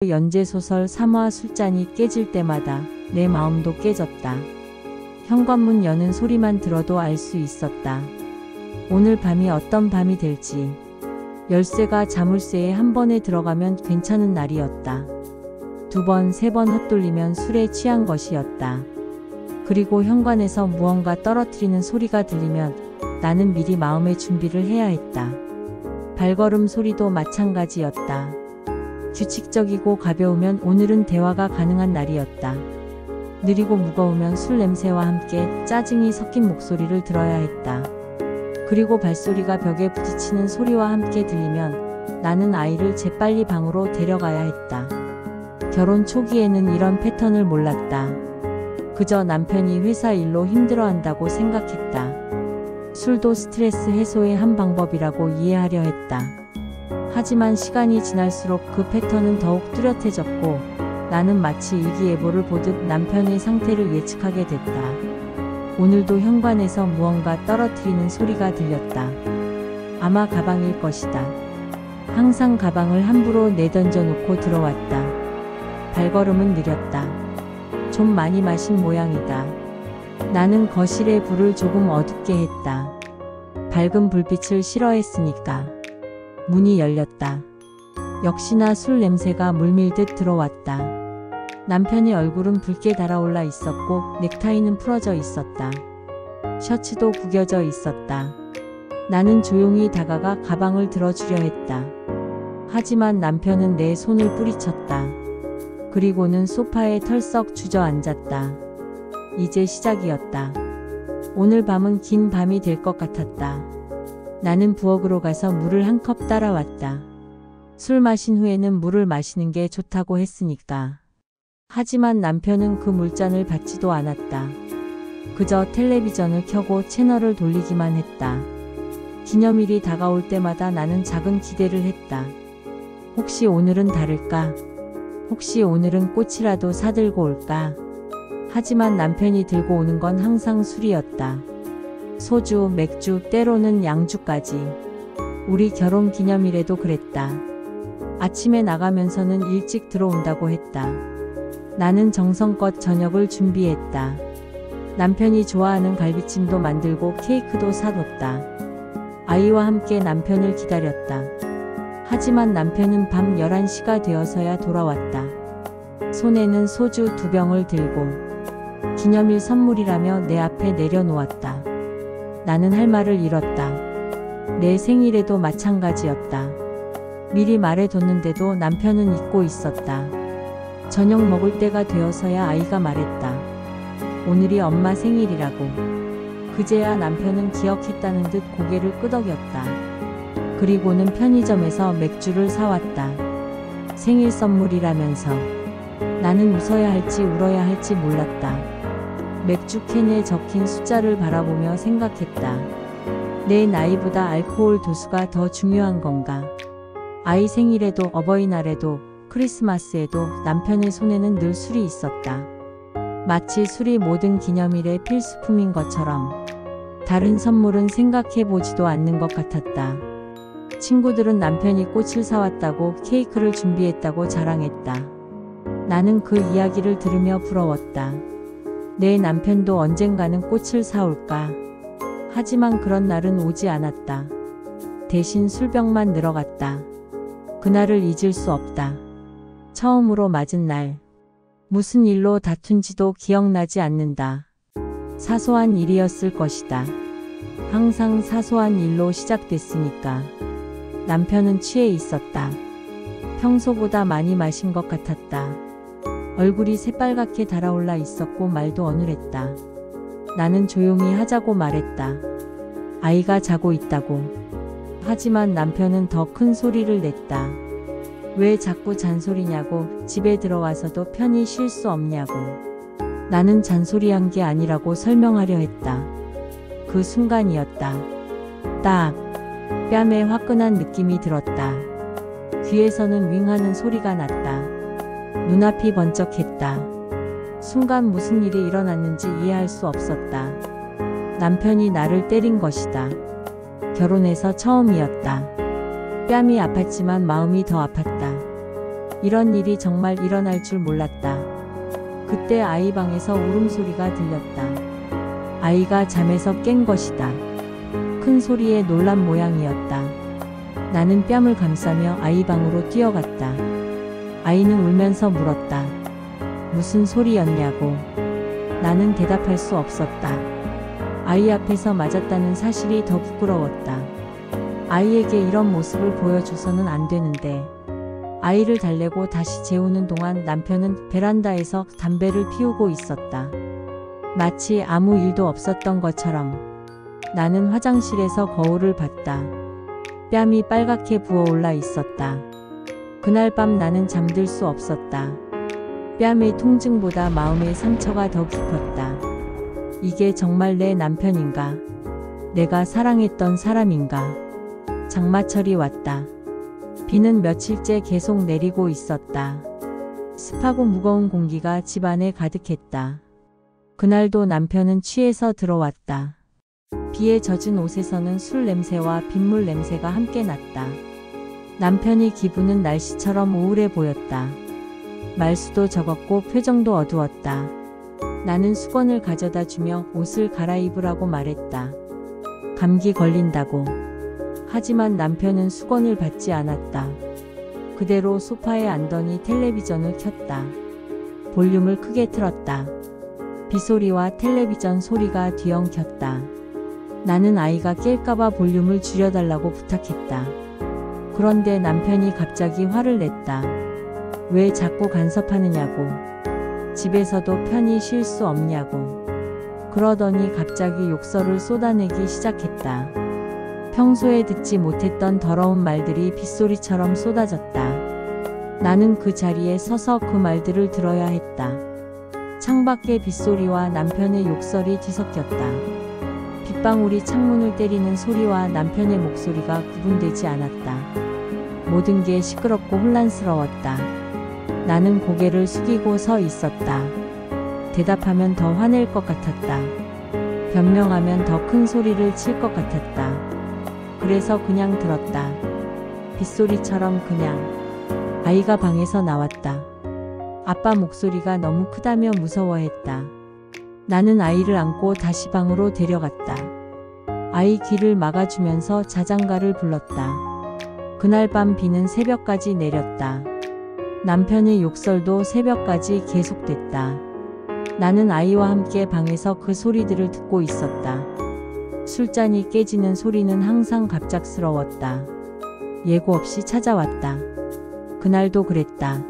연재소설 3화 술잔이 깨질 때마다 내 마음도 깨졌다. 현관문 여는 소리만 들어도 알 수 있었다. 오늘 밤이 어떤 밤이 될지. 열쇠가 자물쇠에 한 번에 들어가면 괜찮은 날이었다. 두 번, 세 번 헛돌리면 술에 취한 것이었다. 그리고 현관에서 무언가 떨어뜨리는 소리가 들리면 나는 미리 마음의 준비를 해야 했다. 발걸음 소리도 마찬가지였다. 규칙적이고 가벼우면 오늘은 대화가 가능한 날이었다. 느리고 무거우면 술 냄새와 함께 짜증이 섞인 목소리를 들어야 했다. 그리고 발소리가 벽에 부딪히는 소리와 함께 들리면 나는 아이를 재빨리 방으로 데려가야 했다. 결혼 초기에는 이런 패턴을 몰랐다. 그저 남편이 회사 일로 힘들어한다고 생각했다. 술도 스트레스 해소의 한 방법이라고 이해하려 했다. 하지만 시간이 지날수록 그 패턴은 더욱 뚜렷해졌고 나는 마치 일기예보를 보듯 남편의 상태를 예측하게 됐다. 오늘도 현관에서 무언가 떨어뜨리는 소리가 들렸다. 아마 가방일 것이다. 항상 가방을 함부로 내던져 놓고 들어왔다. 발걸음은 느렸다. 좀 많이 마신 모양이다. 나는 거실의 불을 조금 어둡게 했다. 밝은 불빛을 싫어했으니까. 문이 열렸다. 역시나 술 냄새가 물밀듯 들어왔다. 남편의 얼굴은 붉게 달아올라 있었고 넥타이는 풀어져 있었다. 셔츠도 구겨져 있었다. 나는 조용히 다가가 가방을 들어주려 했다. 하지만 남편은 내 손을 뿌리쳤다. 그리고는 소파에 털썩 주저앉았다. 이제 시작이었다. 오늘 밤은 긴 밤이 될 것 같았다. 나는 부엌으로 가서 물을 한 컵 따라왔다. 술 마신 후에는 물을 마시는 게 좋다고 했으니까. 하지만 남편은 그 물잔을 받지도 않았다. 그저 텔레비전을 켜고 채널을 돌리기만 했다. 기념일이 다가올 때마다 나는 작은 기대를 했다. 혹시 오늘은 다를까? 혹시 오늘은 꽃이라도 사들고 올까? 하지만 남편이 들고 오는 건 항상 술이었다. 소주, 맥주, 때로는 양주까지. 우리 결혼 기념일에도 그랬다. 아침에 나가면서는 일찍 들어온다고 했다. 나는 정성껏 저녁을 준비했다. 남편이 좋아하는 갈비찜도 만들고 케이크도 사뒀다. 아이와 함께 남편을 기다렸다. 하지만 남편은 밤 11시가 되어서야 돌아왔다. 손에는 소주 2병을 들고 기념일 선물이라며 내 앞에 내려놓았다. 나는 할 말을 잃었다. 내 생일에도 마찬가지였다. 미리 말해뒀는데도 남편은 잊고 있었다. 저녁 먹을 때가 되어서야 아이가 말했다. 오늘이 엄마 생일이라고. 그제야 남편은 기억했다는 듯 고개를 끄덕였다. 그리고는 편의점에서 맥주를 사왔다. 생일 선물이라면서. 나는 웃어야 할지 울어야 할지 몰랐다. 맥주 캔에 적힌 숫자를 바라보며 생각했다. 내 나이보다 알코올 도수가 더 중요한 건가? 아이 생일에도 어버이날에도 크리스마스에도 남편의 손에는 늘 술이 있었다. 마치 술이 모든 기념일의 필수품인 것처럼. 다른 선물은 생각해보지도 않는 것 같았다. 친구들은 남편이 꽃을 사왔다고 케이크를 준비했다고 자랑했다. 나는 그 이야기를 들으며 부러웠다. 내 남편도 언젠가는 꽃을 사올까? 하지만 그런 날은 오지 않았다. 대신 술병만 늘어갔다. 그날을 잊을 수 없다. 처음으로 맞은 날. 무슨 일로 다툰지도 기억나지 않는다. 사소한 일이었을 것이다. 항상 사소한 일로 시작됐으니까. 남편은 취해 있었다. 평소보다 많이 마신 것 같았다. 얼굴이 새빨갛게 달아올라 있었고 말도 어눌했다. 나는 조용히 하자고 말했다. 아이가 자고 있다고. 하지만 남편은 더 큰 소리를 냈다. 왜 자꾸 잔소리냐고. 집에 들어와서도 편히 쉴 수 없냐고. 나는 잔소리한 게 아니라고 설명하려 했다. 그 순간이었다. 딱 뺨에 화끈한 느낌이 들었다. 귀에서는 윙하는 소리가 났다. 눈앞이 번쩍했다. 순간 무슨 일이 일어났는지 이해할 수 없었다. 남편이 나를 때린 것이다. 결혼해서 처음이었다. 뺨이 아팠지만 마음이 더 아팠다. 이런 일이 정말 일어날 줄 몰랐다. 그때 아이 방에서 울음소리가 들렸다. 아이가 잠에서 깬 것이다. 큰 소리에 놀란 모양이었다. 나는 뺨을 감싸며 아이 방으로 뛰어갔다. 아이는 울면서 물었다. 무슨 소리였냐고. 나는 대답할 수 없었다. 아이 앞에서 맞았다는 사실이 더 부끄러웠다. 아이에게 이런 모습을 보여줘서는 안 되는데. 아이를 달래고 다시 재우는 동안 남편은 베란다에서 담배를 피우고 있었다. 마치 아무 일도 없었던 것처럼. 나는 화장실에서 거울을 봤다. 뺨이 빨갛게 부어올라 있었다. 그날 밤 나는 잠들 수 없었다. 뺨의 통증보다 마음의 상처가 더 깊었다. 이게 정말 내 남편인가? 내가 사랑했던 사람인가? 장마철이 왔다. 비는 며칠째 계속 내리고 있었다. 습하고 무거운 공기가 집안에 가득했다. 그날도 남편은 취해서 들어왔다. 비에 젖은 옷에서는 술 냄새와 빗물 냄새가 함께 났다. 남편의 기분은 날씨처럼 우울해 보였다. 말수도 적었고 표정도 어두웠다. 나는 수건을 가져다 주며 옷을 갈아입으라고 말했다. 감기 걸린다고. 하지만 남편은 수건을 받지 않았다. 그대로 소파에 앉더니 텔레비전을 켰다. 볼륨을 크게 틀었다. 빗소리와 텔레비전 소리가 뒤엉켰다. 나는 아이가 깰까봐 볼륨을 줄여달라고 부탁했다. 그런데 남편이 갑자기 화를 냈다. 왜 자꾸 간섭하느냐고. 집에서도 편히 쉴 수 없냐고. 그러더니 갑자기 욕설을 쏟아내기 시작했다. 평소에 듣지 못했던 더러운 말들이 빗소리처럼 쏟아졌다. 나는 그 자리에 서서 그 말들을 들어야 했다. 창밖의 빗소리와 남편의 욕설이 뒤섞였다. 빗방울이 창문을 때리는 소리와 남편의 목소리가 구분되지 않았다. 모든 게 시끄럽고 혼란스러웠다. 나는 고개를 숙이고 서 있었다. 대답하면 더 화낼 것 같았다. 변명하면 더 큰 소리를 칠 것 같았다. 그래서 그냥 들었다. 빗소리처럼 그냥. 아이가 방에서 나왔다. 아빠 목소리가 너무 크다며 무서워했다. 나는 아이를 안고 다시 방으로 데려갔다. 아이 귀를 막아주면서 자장가를 불렀다. 그날 밤 비는 새벽까지 내렸다. 남편의 욕설도 새벽까지 계속됐다. 나는 아이와 함께 방에서 그 소리들을 듣고 있었다. 술잔이 깨지는 소리는 항상 갑작스러웠다. 예고 없이 찾아왔다. 그날도 그랬다.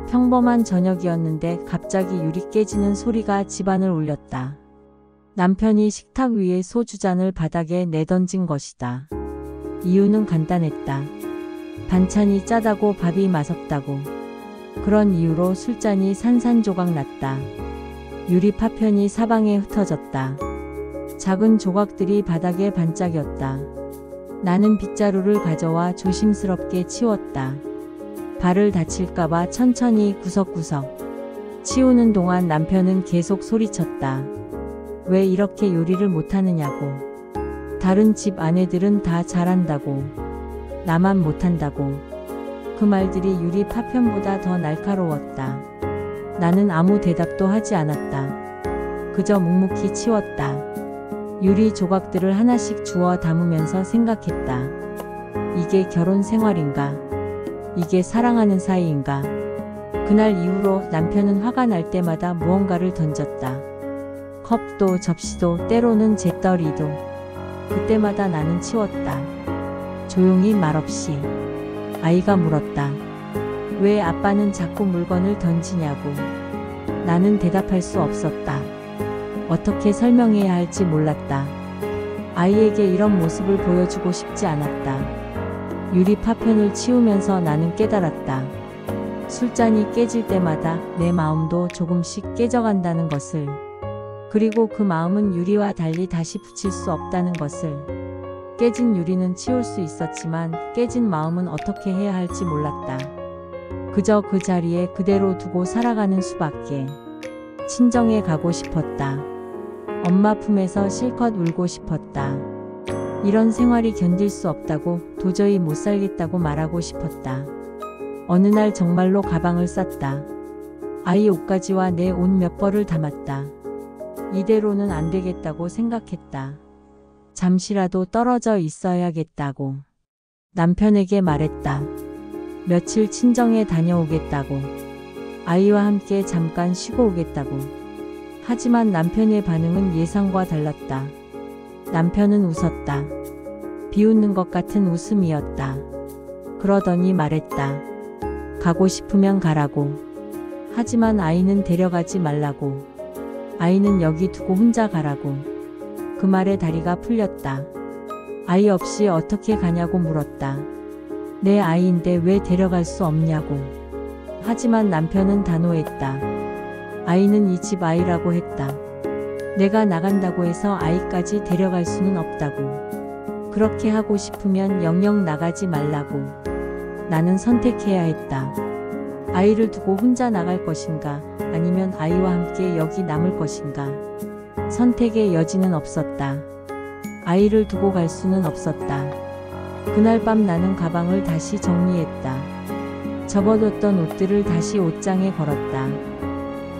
평범한 저녁이었는데 갑자기 유리 깨지는 소리가 집안을 울렸다. 남편이 식탁 위에 소주잔을 바닥에 내던진 것이다. 이유는 간단했다. 반찬이 짜다고 밥이 맛없다고. 그런 이유로 술잔이 산산조각 났다. 유리 파편이 사방에 흩어졌다. 작은 조각들이 바닥에 반짝였다. 나는 빗자루를 가져와 조심스럽게 치웠다. 발을 다칠까봐 천천히 구석구석. 치우는 동안 남편은 계속 소리쳤다. 왜 이렇게 요리를 못하느냐고. 다른 집 아내들은 다 잘한다고. 나만 못한다고. 그 말들이 유리 파편보다 더 날카로웠다. 나는 아무 대답도 하지 않았다. 그저 묵묵히 치웠다. 유리 조각들을 하나씩 주워 담으면서 생각했다. 이게 결혼 생활인가? 이게 사랑하는 사이인가? 그날 이후로 남편은 화가 날 때마다 무언가를 던졌다. 컵도 접시도 때로는 재떨이도. 그때마다 나는 치웠다. 조용히 말없이. 아이가 물었다. 왜 아빠는 자꾸 물건을 던지냐고. 나는 대답할 수 없었다. 어떻게 설명해야 할지 몰랐다. 아이에게 이런 모습을 보여주고 싶지 않았다. 유리 파편을 치우면서 나는 깨달았다. 술잔이 깨질 때마다 내 마음도 조금씩 깨져간다는 것을. 그리고 그 마음은 유리와 달리 다시 붙일 수 없다는 것을. 깨진 유리는 치울 수 있었지만 깨진 마음은 어떻게 해야 할지 몰랐다. 그저 그 자리에 그대로 두고 살아가는 수밖에. 친정에 가고 싶었다. 엄마 품에서 실컷 울고 싶었다. 이런 생활이 견딜 수 없다고, 도저히 못 살겠다고 말하고 싶었다. 어느 날 정말로 가방을 쌌다. 아이 옷가지와 내 옷 몇 벌을 담았다. 이대로는 안 되겠다고 생각했다. 잠시라도 떨어져 있어야겠다고 남편에게 말했다. 며칠 친정에 다녀오겠다고. 아이와 함께 잠깐 쉬고 오겠다고. 하지만 남편의 반응은 예상과 달랐다. 남편은 웃었다. 비웃는 것 같은 웃음이었다. 그러더니 말했다. 가고 싶으면 가라고. 하지만 아이는 데려가지 말라고. 아이는 여기 두고 혼자 가라고. 그 말에 다리가 풀렸다. 아이 없이 어떻게 가냐고 물었다. 내 아이인데 왜 데려갈 수 없냐고. 하지만 남편은 단호했다. 아이는 이 집 아이라고 했다. 내가 나간다고 해서 아이까지 데려갈 수는 없다고. 그렇게 하고 싶으면 영영 나가지 말라고. 나는 선택해야 했다. 아이를 두고 혼자 나갈 것인가, 아니면 아이와 함께 여기 남을 것인가. 선택의 여지는 없었다. 아이를 두고 갈 수는 없었다. 그날 밤 나는 가방을 다시 정리했다. 접어뒀던 옷들을 다시 옷장에 걸었다.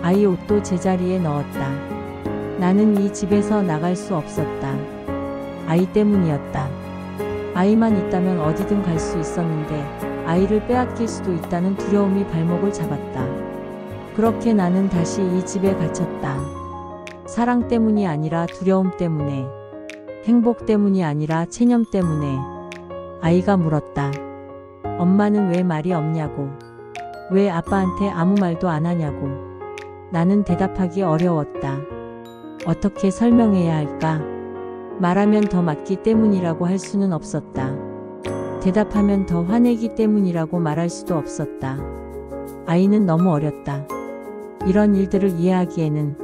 아이 옷도 제자리에 넣었다. 나는 이 집에서 나갈 수 없었다. 아이 때문이었다. 아이만 있다면 어디든 갈 수 있었는데 아이를 빼앗길 수도 있다는 두려움이 발목을 잡았다. 그렇게 나는 다시 이 집에 갇혔다. 사랑 때문이 아니라 두려움 때문에, 행복 때문이 아니라 체념 때문에. 아이가 물었다. 엄마는 왜 말이 없냐고. 왜 아빠한테 아무 말도 안 하냐고. 나는 대답하기 어려웠다. 어떻게 설명해야 할까? 말하면 더 맞기 때문이라고 할 수는 없었다. 대답하면 더 화내기 때문이라고 말할 수도 없었다. 아이는 너무 어렸다. 이런 일들을 이해하기에는.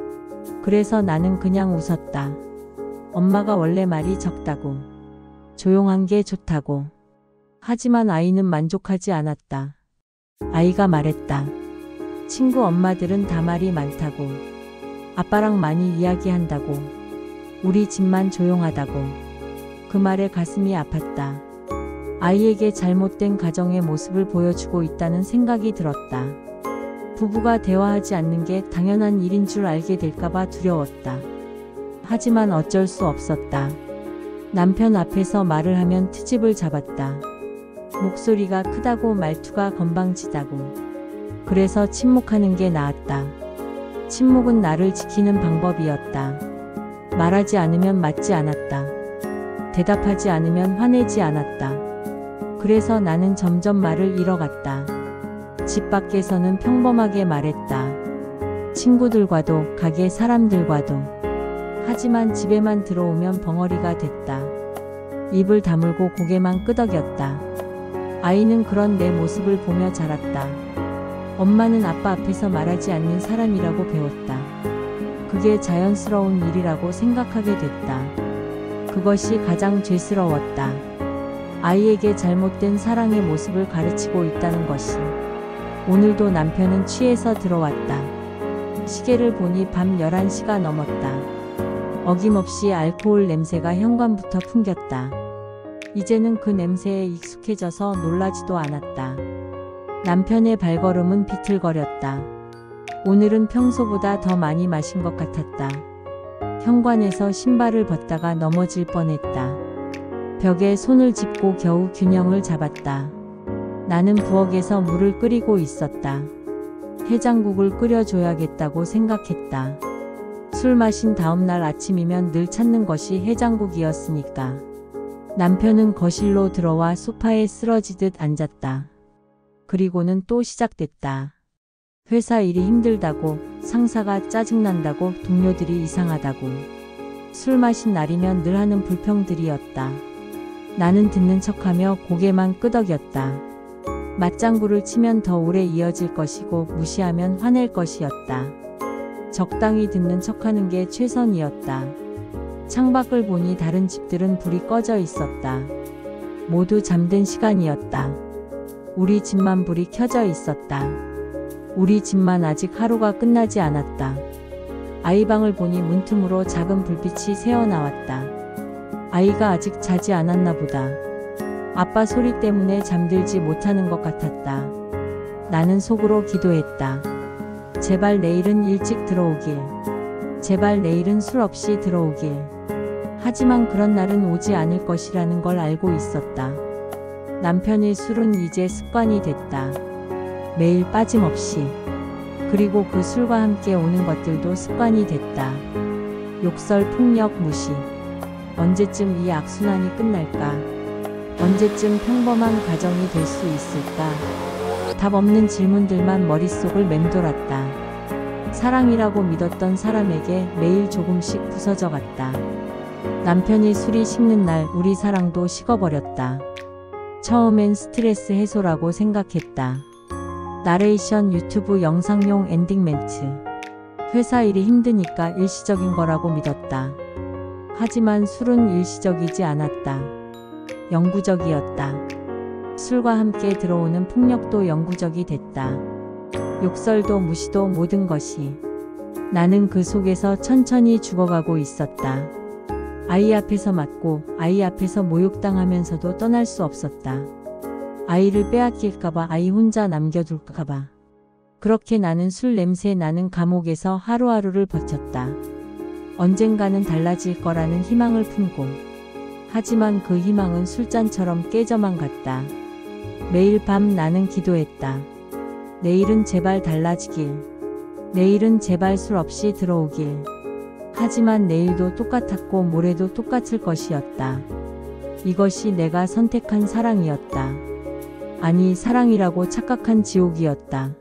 그래서 나는 그냥 웃었다. 엄마가 원래 말이 적다고. 조용한 게 좋다고. 하지만 아이는 만족하지 않았다. 아이가 말했다. 친구 엄마들은 다 말이 많다고. 아빠랑 많이 이야기한다고. 우리 집만 조용하다고. 그 말에 가슴이 아팠다. 아이에게 잘못된 가정의 모습을 보여주고 있다는 생각이 들었다. 부부가 대화하지 않는 게 당연한 일인 줄 알게 될까봐 두려웠다. 하지만 어쩔 수 없었다. 남편 앞에서 말을 하면 트집을 잡았다. 목소리가 크다고 말투가 건방지다고. 그래서 침묵하는 게 나았다. 침묵은 나를 지키는 방법이었다. 말하지 않으면 맞지 않았다. 대답하지 않으면 화내지 않았다. 그래서 나는 점점 말을 잃어갔다. 집 밖에서는 평범하게 말했다. 친구들과도, 가게 사람들과도. 하지만 집에만 들어오면 벙어리가 됐다. 입을 다물고 고개만 끄덕였다. 아이는 그런 내 모습을 보며 자랐다. 엄마는 아빠 앞에서 말하지 않는 사람이라고 배웠다. 그게 자연스러운 일이라고 생각하게 됐다. 그것이 가장 죄스러웠다. 아이에게 잘못된 사랑의 모습을 가르치고 있다는 것이. 오늘도 남편은 취해서 들어왔다. 시계를 보니 밤 11시가 넘었다. 어김없이 알코올 냄새가 현관부터 풍겼다. 이제는 그 냄새에 익숙해져서 놀라지도 않았다. 남편의 발걸음은 비틀거렸다. 오늘은 평소보다 더 많이 마신 것 같았다. 현관에서 신발을 벗다가 넘어질 뻔했다. 벽에 손을 짚고 겨우 균형을 잡았다. 나는 부엌에서 물을 끓이고 있었다. 해장국을 끓여줘야겠다고 생각했다. 술 마신 다음날 아침이면 늘 찾는 것이 해장국이었으니까. 남편은 거실로 들어와 소파에 쓰러지듯 앉았다. 그리고는 또 시작됐다. 회사 일이 힘들다고, 상사가 짜증난다고, 동료들이 이상하다고. 술 마신 날이면 늘 하는 불평들이었다. 나는 듣는 척하며 고개만 끄덕였다. 맞장구를 치면 더 오래 이어질 것이고 무시하면 화낼 것이었다. 적당히 듣는 척하는 게 최선이었다. 창밖을 보니 다른 집들은 불이 꺼져 있었다. 모두 잠든 시간이었다. 우리 집만 불이 켜져 있었다. 우리 집만 아직 하루가 끝나지 않았다. 아이 방을 보니 문틈으로 작은 불빛이 새어나왔다. 아이가 아직 자지 않았나 보다. 아빠 소리 때문에 잠들지 못하는 것 같았다. 나는 속으로 기도했다. 제발 내일은 일찍 들어오길. 제발 내일은 술 없이 들어오길. 하지만 그런 날은 오지 않을 것이라는 걸 알고 있었다. 남편의 술은 이제 습관이 됐다. 매일 빠짐없이. 그리고 그 술과 함께 오는 것들도 습관이 됐다. 욕설, 폭력, 무시. 언제쯤 이 악순환이 끝날까? 언제쯤 평범한 가정이 될 수 있을까? 답 없는 질문들만 머릿속을 맴돌았다. 사랑이라고 믿었던 사람에게 매일 조금씩 부서져 갔다. 남편이 술이 식는 날 우리 사랑도 식어버렸다. 처음엔 스트레스 해소라고 생각했다. 나레이션 유튜브 영상용 엔딩 멘트. 회사 일이 힘드니까 일시적인 거라고 믿었다. 하지만 술은 일시적이지 않았다. 영구적이었다. 술과 함께 들어오는 폭력도 영구적이 됐다. 욕설도 무시도 모든 것이. 나는 그 속에서 천천히 죽어가고 있었다. 아이 앞에서 맞고 아이 앞에서 모욕당하면서도 떠날 수 없었다. 아이를 빼앗길까봐, 아이 혼자 남겨둘까봐. 그렇게 나는 술 냄새 나는 감옥에서 하루하루를 버텼다. 언젠가는 달라질 거라는 희망을 품고. 하지만 그 희망은 술잔처럼 깨져만 갔다. 매일 밤 나는 기도했다. 내일은 제발 달라지길. 내일은 제발 술 없이 들어오길. 하지만 내일도 똑같았고 모레도 똑같을 것이었다. 이것이 내가 선택한 사랑이었다. 아니, 사랑이라고 착각한 지옥이었다.